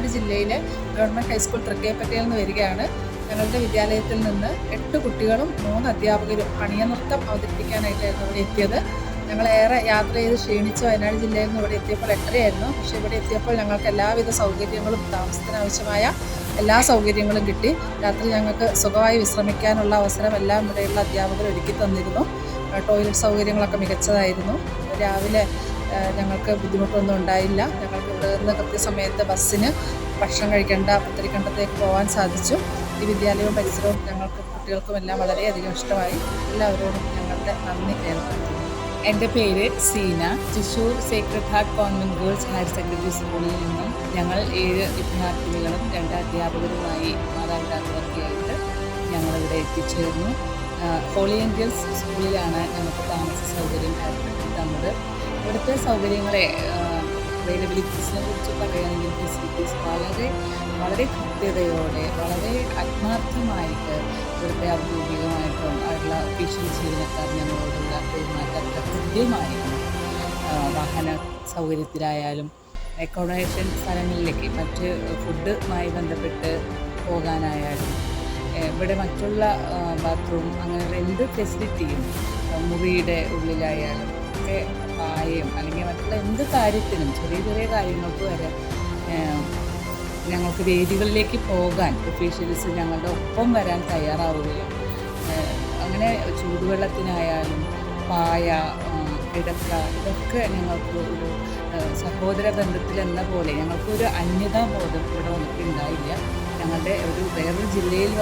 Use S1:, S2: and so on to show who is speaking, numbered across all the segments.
S1: വയനാട് ജില്ലയിലെ government high school തൃക്കൈപ്പറ്റയിൽ നിന്ന് വരികയാണ്. ഞങ്ങളുടെ വിദ്യാലയത്തിൽ നിന്ന് 8 കുട്ടികളും 3 അധ്യാപകരും പണിയനൃത്തം അവതരിപ്പിക്കാനായിട്ടായിരുന്നു ഇവിടെ എത്തിയത്. ഞങ്ങളേറെ യാത്ര ചെയ്ത് ക്ഷീണിച്ച് വയനാട് ജില്ലയിൽ നിന്ന് ഇവിടെ എത്തിയപ്പോൾ 8:30 പക്ഷേ ഇവിടെ എത്തിയപ്പോൾ ഞങ്ങൾക്ക് എല്ലാവിധ സൗകര്യങ്ങളും താമസത്തിനാവശ്യമായ എല്ലാ സൗകര്യങ്ങളും കിട്ടി. രാത്രി ഞങ്ങൾക്ക് സുഖമായി വിശ്രമിക്കാനുള്ള അവസരം എല്ലാം ഇവിടെയുള്ള അധ്യാപകർ ഒരുക്കി തന്നിരുന്നു. ടോയ്ലറ്റ് സൗകര്യങ്ങളൊക്കെ മികച്ചതായിരുന്നു. രാവിലെ ഞങ്ങൾക്ക് ബുദ്ധിമുട്ടൊന്നും ഉണ്ടായില്ല. ഞങ്ങൾക്ക് ഇവിടെ നിന്ന് കൃത്യസമയത്ത് ബസ്സിന് ഭക്ഷണം കഴിക്കേണ്ട പുത്തരിക്കണ്ടത്തേക്ക് പോകാൻ സാധിച്ചു. ഈ വിദ്യാലയവും പരിസരവും ഞങ്ങൾക്ക് കുട്ടികൾക്കും എല്ലാം വളരെയധികം ഇഷ്ടമായി. എല്ലാവരോടും ഞങ്ങളുടെ നന്ദി രേഖപ്പെടുത്തുന്നു.
S2: എൻ്റെ പേര് Seena. Thrissur sacred heart convent girls higher secondary സ്കൂളിൽ നിന്നും ഞങ്ങൾ 7 വിദ്യാർത്ഥിനികളും 2 അധ്യാപകരുമായി മാതാപിതാക്കളൊക്കെയായിട്ട് ഞങ്ങളിവിടെ എത്തിച്ചേർന്നു. ഹോളി ഏഞ്ചൽസ് സ്കൂളിലാണ് ഞങ്ങൾക്ക് താമസ സൗകര്യം ഏർപ്പെടുത്തി തന്നത്. ഇവിടുത്തെ സൗകര്യങ്ങളെ അവൈലബിലിറ്റീസിനെ കുറിച്ച് പറയുകയാണെങ്കിൽ ഫെസിലിറ്റീസ് വളരെ കൃത്യതയോടെ വളരെ ആത്മാർത്ഥമായിട്ട് ഇവിടുത്തെ ഔദ്യോഗികമായിട്ടും ആയിട്ടുള്ള ഒഫീഷ്യൽ ജീവനക്കാർ ഞങ്ങളോടുള്ള പെരുമാറ്റം കൃത്യമായിരുന്നു. വാഹന സൗകര്യത്തിലായാലും അക്കോമഡേഷൻ സ്ഥലങ്ങളിലേക്ക് മറ്റ് ഫുഡുമായി ബന്ധപ്പെട്ട് പോകാനായാലും ഇവിടെ മറ്റുള്ള ബാത്റൂം അങ്ങനെയുള്ള എന്ത് ഫെസിലിറ്റിയും മുറിയുടെ ഉള്ളിലായാലും ഒക്കെ പായം അല്ലെങ്കിൽ മറ്റുള്ള എന്ത് കാര്യത്തിനും ചെറിയ കാര്യങ്ങൾക്ക് വരെ ഞങ്ങൾക്ക് വേദികളിലേക്ക് പോകാൻ ഒഫീഷ്യൽസ് ഞങ്ങളുടെ ഒപ്പം വരാൻ തയ്യാറാവുകയും അങ്ങനെ ചൂടുവെള്ളത്തിനായാലും പായ കിടക്ക ഇതൊക്കെ ഞങ്ങൾക്ക് ഒരു സഹോദര ബന്ധത്തിലെന്ന പോലെ ഞങ്ങൾക്കൊരു അന്യതാബോധം ഇവിടെ ഉണ്ടായില്ല. ഞങ്ങളുടെ വേറൊരു ജില്ലയിൽ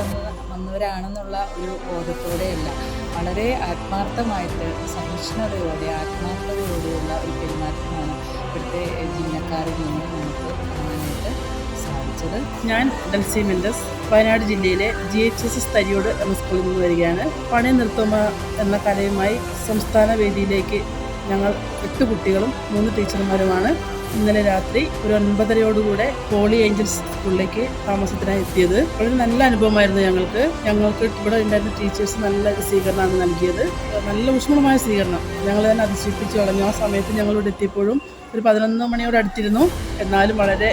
S2: വന്നവരാണെന്നുള്ള ഒരു ബോധത്തോടെയല്ല, വളരെ ആത്മാർത്ഥമായിട്ട് സഹിഷ്ണുതയോടെ ആത്മാർത്ഥതയോടെയുള്ള ഒരു പെരുമാറ്റമാണ് ഇവിടുത്തെ ജീവനക്കാരിൽ നിന്ന് നമുക്ക് കാണാനായിട്ട് സാധിച്ചത്.
S3: ഞാൻ ഡെൽസി മെൻഡസ് വയനാട് ജില്ലയിലെ GHSS തരിയോട് എന്ന സ്കൂളിൽ നിന്ന് വരികയാണ്. പണി നൃത്തം എന്ന കലയുമായി സംസ്ഥാന വേദിയിലേക്ക് ഞങ്ങൾ 8 കുട്ടികളും 3 ടീച്ചർമാരുമാണ് ഇന്നലെ രാത്രി ഒരു 9:30 ഹോളി ഏഞ്ചൽസ് സ്കൂളിലേക്ക് താമസത്തിനായി എത്തിയത്. വളരെ നല്ല അനുഭവമായിരുന്നു ഞങ്ങൾക്ക് ഇവിടെ ഉണ്ടായിരുന്ന ടീച്ചേഴ്സ് നല്ല സ്വീകരണമാണ് നൽകിയത്. നല്ല ഊഷ്മളമായ സ്വീകരണം ഞങ്ങൾ തന്നെ അതിശയിപ്പിച്ച് കളഞ്ഞു. ആ സമയത്ത് ഞങ്ങളിവിടെ എത്തിയപ്പോഴും ഒരു 11 മണിയോട് അടുത്തിരുന്നു. എന്നാലും വളരെ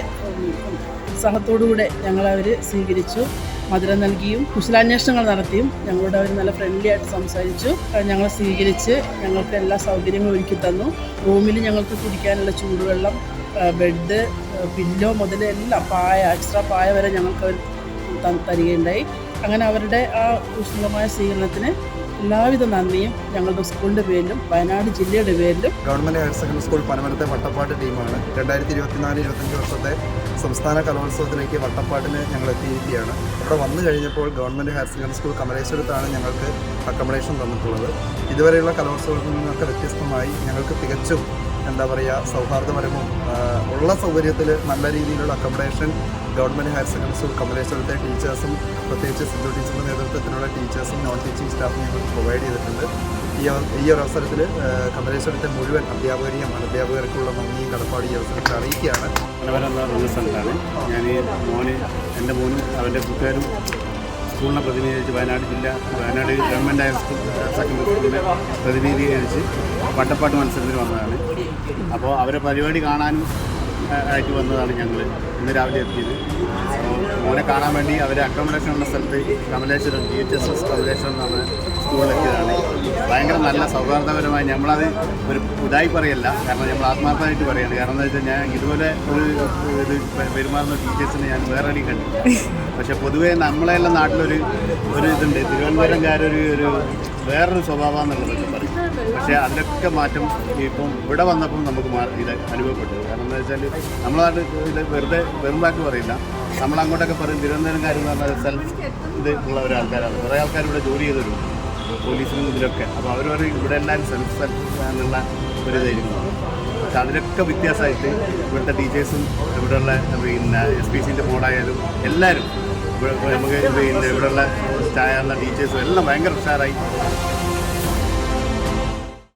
S3: ഉത്സാഹത്തോടുകൂടെ ഞങ്ങളവർ സ്വീകരിച്ചു. മധുരം നൽകിയും കുശലാന്വേഷണങ്ങൾ നടത്തിയും ഞങ്ങളോട് അവർ നല്ല ഫ്രണ്ട്ലി ആയിട്ട് സംസാരിച്ചു. ഞങ്ങളെ സ്വീകരിച്ച് ഞങ്ങൾക്ക് എല്ലാ സൗകര്യങ്ങളും ഒരുക്കി തന്നു. റൂമിൽ ഞങ്ങൾക്ക് കുടിക്കാനുള്ള ചൂടുവെള്ളം, ബെഡ്, പില്ലോ മുതൽ എല്ലാം എക്സ്ട്രാ പായ വരെ ഞങ്ങൾക്ക് അവർ തരികയുണ്ടായി. അങ്ങനെ അവരുടെ ആ ഊഷ്മളമായ സ്വീകരണത്തിന് എല്ലാവിധ നന്ദിയും ഞങ്ങളുടെ സ്കൂളിൻ്റെ പേരിലും വയനാട് ജില്ലയുടെ പേരിലും.
S4: ഗവൺമെൻറ് ഹയർ സെക്കൻഡറി സ്കൂൾ പനമരത്തെ വട്ടപ്പാട്ട് ടീമാണ് 2024-25 വർഷത്തെ സംസ്ഥാന കലോത്സവത്തിലേക്ക് വട്ടപ്പാട്ടിന് ഞങ്ങൾ എത്തിയിരിക്കുകയാണ്. ഇവിടെ വന്നു കഴിഞ്ഞപ്പോൾ ഗവൺമെൻറ് ഹയർ സെക്കൻഡറി സ്കൂൾ കമലേശ്വരത്താണ് ഞങ്ങൾക്ക് അക്കോമഡേഷൻ തന്നിട്ടുള്ളത്. ഇതുവരെയുള്ള കലോത്സവത്തിൽ നിന്നൊക്കെ വ്യത്യസ്തമായി ഞങ്ങൾക്ക് തികച്ചും സൗഹാർദ്ദപരവും ഉള്ള സൗകര്യത്തിൽ നല്ല രീതിയിലുള്ള accommodation government higher secondary school കമലേശ്വരത്തെ ടീച്ചേഴ്സും പ്രത്യേകിച്ച് സിന്ധു ടീച്ചറിൻ്റെ നേതൃത്വത്തിലുള്ള ടീച്ചേഴ്സും നോൺ ടീച്ചിങ് സ്റ്റാഫും ഞങ്ങൾക്ക് പ്രൊവൈഡ് ചെയ്തിട്ടുണ്ട്. ഈ ഒരു അവസരത്തിൽ കമലേശ്വരത്തെ മുഴുവൻ അധ്യാപകരെയും അനധ്യാപകർക്കുള്ള നന്ദിയും കടപ്പാട് ഈ അവസരത്തിൽ അറിയിക്കുകയാണ്.
S5: മനോഹരമായ സ്ഥലത്താണ് ഞാൻ എൻ്റെ മോനും അവൻ്റെ കൂട്ടുകാരും സ്കൂളിനെ പ്രതിനിധീകരിച്ച് വയനാട് ഗവൺമെൻറ് ഹയർ സെക്കൻഡറി സ്കൂളിനെ പ്രതിനിധീകരിച്ച് വട്ടപ്പാട്ട് മത്സരത്തിന് വന്നതാണ്. അപ്പോൾ അവരെ പരിപാടി കാണാനും ആയിട്ട് വന്നതാണ് ഞങ്ങൾ ഇന്ന് രാവിലെ എത്തിയത്. മോനെ കാണാൻ വേണ്ടി അവരെ അക്കോമഡേഷൻ ഉള്ള സ്ഥലത്ത് കമലേശ്വരം GHSS കമലേശ്വരം എന്ന് പറഞ്ഞ സ്കൂളിലെത്തിയതാണ്. ഭയങ്കര നല്ല സൗഹാർദ്ദപരമായി നമ്മളത് ഒരു ഇതായി പറയല്ല, കാരണം നമ്മൾ ആത്മാർത്ഥമായിട്ട് പറയുകയാണ്. കാരണം എന്താ വെച്ചാൽ ഞാൻ ഇതുപോലെ ഇത് പെരുമാറുന്ന ടീച്ചേഴ്സിനെ ഞാൻ വേറെ എവിടെയും കണ്ടില്ല. പക്ഷേ പൊതുവേ നമ്മളെല്ലാം നാട്ടിലൊരു ഇതുണ്ട്, തിരുവനന്തപുരംകാരൊരു വേറൊരു സ്വഭാവം എന്നുള്ളതൊക്കെ പറയും. പക്ഷേ അതിലൊക്കെ മാറ്റം ഇപ്പം ഇവിടെ വന്നപ്പം നമുക്ക് ഇത് അനുഭവപ്പെട്ടു. കാരണം എന്താ വെച്ചാൽ നമ്മളായിട്ട് ഇത് വെറും വാക്ക് പറയില്ല. നമ്മളങ്ങോട്ടൊക്കെ പറയും തിരുവനന്തപുരംകാരെന്ന് പറഞ്ഞാൽ സെൽഫ് ഇത് ഉള്ള ഒരാൾക്കാരാണ്. കുറേ ആൾക്കാർ ഇവിടെ ജോലി ചെയ്തവരും പോലീസിനും ഇതിലൊക്കെ. അപ്പോൾ അവർ പറയും ഇവിടെ എല്ലാവരും സെൽഫ് എന്നുള്ള ഒരു ഇതായിരുന്നു. പക്ഷെ അതിലൊക്കെ വ്യത്യാസമായിട്ട് ഇവിടുത്തെ ടീച്ചേഴ്സും ഇവിടെയുള്ള SPCൻ്റെ ബോർഡായാലും എല്ലാവരും നമുക്ക് ഇവിടെയുള്ള ടീച്ചേഴ്സും എല്ലാം ഭയങ്കര ഉഷാറായി